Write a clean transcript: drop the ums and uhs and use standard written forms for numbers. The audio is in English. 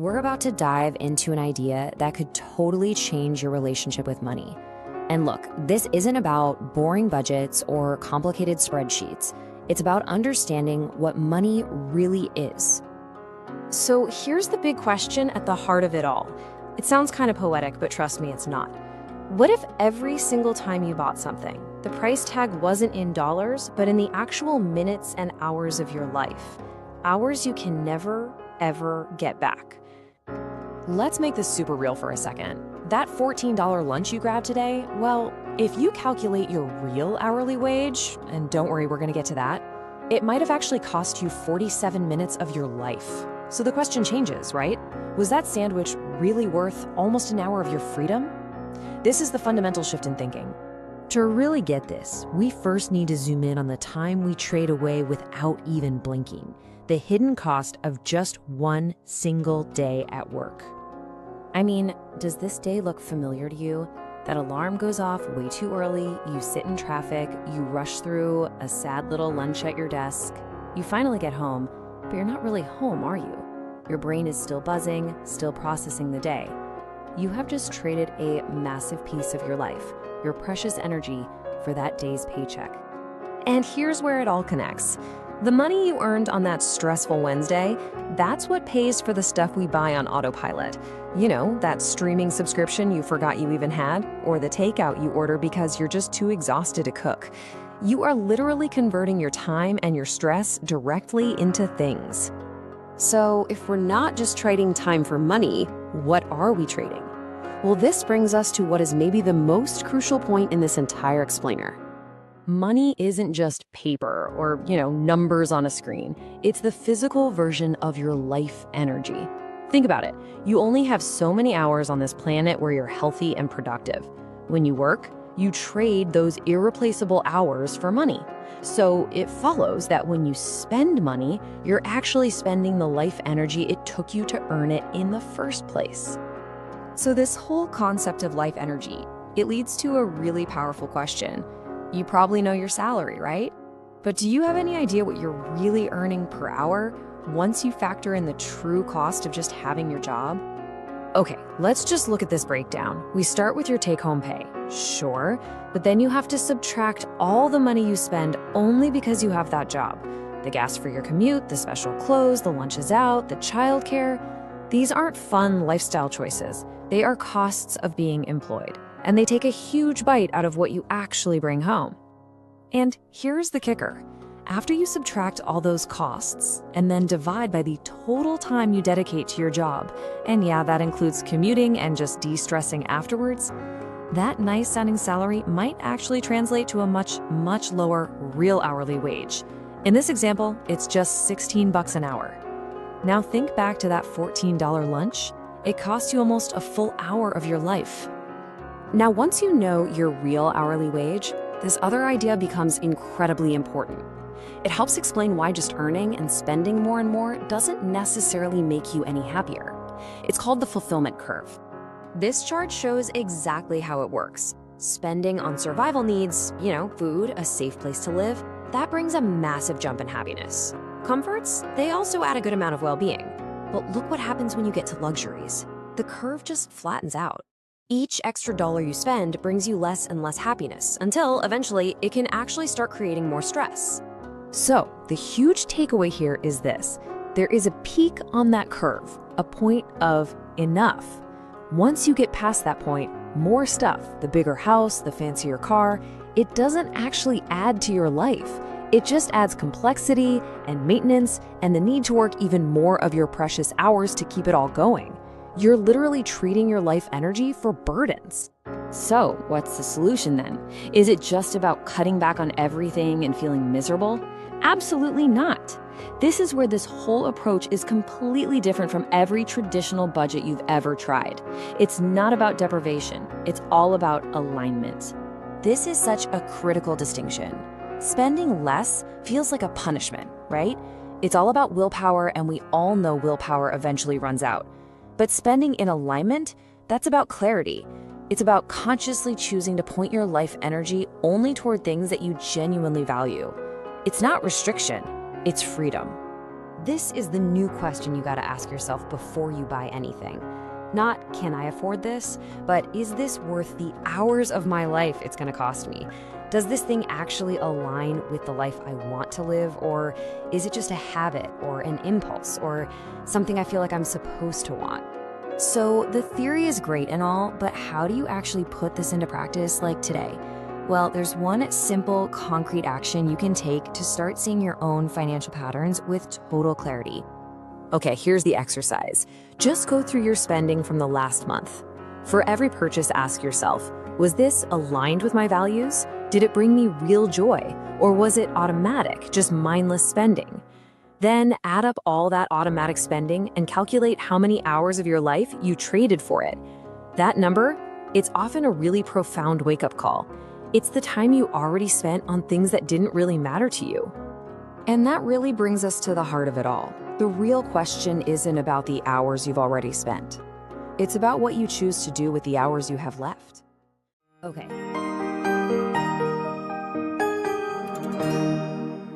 we're about to dive into an idea that could totally change your relationship with money. And look, this isn't about boring budgets or complicated spreadsheets. It's about understanding what money really is. So here's the big question at the heart of it all. It sounds kind of poetic, but trust me, it's not. What if every single time you bought something, the price tag wasn't in dollars, but in the actual minutes and hours of your life? Hours you can never, ever get back. Let's make this super real for a second. That $14 lunch you grabbed today, well, if you calculate your real hourly wage, and don't worry, we're gonna get to that, it might have actually cost you 47 minutes of your life. So the question changes, right? Was that sandwich really worth almost an hour of your freedom? This is the fundamental shift in thinking. To really get this, we first need to zoom in on the time we trade away without even blinking, the hidden cost of just one single day at work. I mean, does this day look familiar to you? That alarm goes off way too early, you sit in traffic, you rush through a sad little lunch at your desk. You finally get home, but you're not really home, are you? Your brain is still buzzing, still processing the day. You have just traded a massive piece of your life, your precious energy, for that day's paycheck. And here's where it all connects. The money you earned on that stressful Wednesday, that's what pays for the stuff we buy on autopilot. You know, that streaming subscription you forgot you even had, or the takeout you order because you're just too exhausted to cook. You are literally converting your time and your stress directly into things. So if we're not just trading time for money, what are we trading? Well, this brings us to what is maybe the most crucial point in this entire explainer. Money isn't just paper or, numbers on a screen. It's the physical version of your life energy. Think about it. You only have so many hours on this planet where you're healthy and productive. When you work, you trade those irreplaceable hours for money. So it follows that when you spend money, you're actually spending the life energy it took you to earn it in the first place. So this whole concept of life energy, it leads to a really powerful question. You probably know your salary, right? But do you have any idea what you're really earning per hour once you factor in the true cost of just having your job? Okay, let's just look at this breakdown. We start with your take-home pay. Sure, but then you have to subtract all the money you spend only because you have that job. The gas for your commute, the special clothes, the lunches out, the childcare. These aren't fun lifestyle choices. They are costs of being employed, and they take a huge bite out of what you actually bring home. And here's the kicker. After you subtract all those costs and then divide by the total time you dedicate to your job, and yeah, that includes commuting and just de-stressing afterwards, that nice-sounding salary might actually translate to a much, much lower real hourly wage. In this example, it's just $16 an hour. Now think back to that $14 lunch. It cost you almost a full hour of your life. Now, once you know your real hourly wage, this other idea becomes incredibly important. It helps explain why just earning and spending more and more doesn't necessarily make you any happier. It's called the fulfillment curve. This chart shows exactly how it works. Spending on survival needs, food, a safe place to live, that brings a massive jump in happiness. Comforts, they also add a good amount of well-being. But look what happens when you get to luxuries. The curve just flattens out. Each extra dollar you spend brings you less and less happiness until eventually it can actually start creating more stress. So the huge takeaway here is this. There is a peak on that curve, a point of enough. Once you get past that point, more stuff, the bigger house, the fancier car, it doesn't actually add to your life. It just adds complexity and maintenance and the need to work even more of your precious hours to keep it all going. You're literally treating your life energy for burdens. So what's the solution then? Is it just about cutting back on everything and feeling miserable? Absolutely not. This is where this whole approach is completely different from every traditional budget you've ever tried. It's not about deprivation. It's all about alignment. This is such a critical distinction. Spending less feels like a punishment, right? It's all about willpower, and we all know willpower eventually runs out. But spending in alignment, that's about clarity. It's about consciously choosing to point your life energy only toward things that you genuinely value. It's not restriction, it's freedom. This is the new question you gotta ask yourself before you buy anything. Not, can I afford this? But is this worth the hours of my life it's gonna cost me? Does this thing actually align with the life I want to live? Or is it just a habit or an impulse or something I feel like I'm supposed to want? So the theory is great and all, but how do you actually put this into practice like today? Well, there's one simple, concrete action you can take to start seeing your own financial patterns with total clarity. Okay, here's the exercise. Just go through your spending from the last month. For every purchase, ask yourself, was this aligned with my values? Did it bring me real joy? Or was it automatic, just mindless spending? Then add up all that automatic spending and calculate how many hours of your life you traded for it. That number, it's often a really profound wake-up call. It's the time you already spent on things that didn't really matter to you. And that really brings us to the heart of it all. The real question isn't about the hours you've already spent. It's about what you choose to do with the hours you have left. Okay,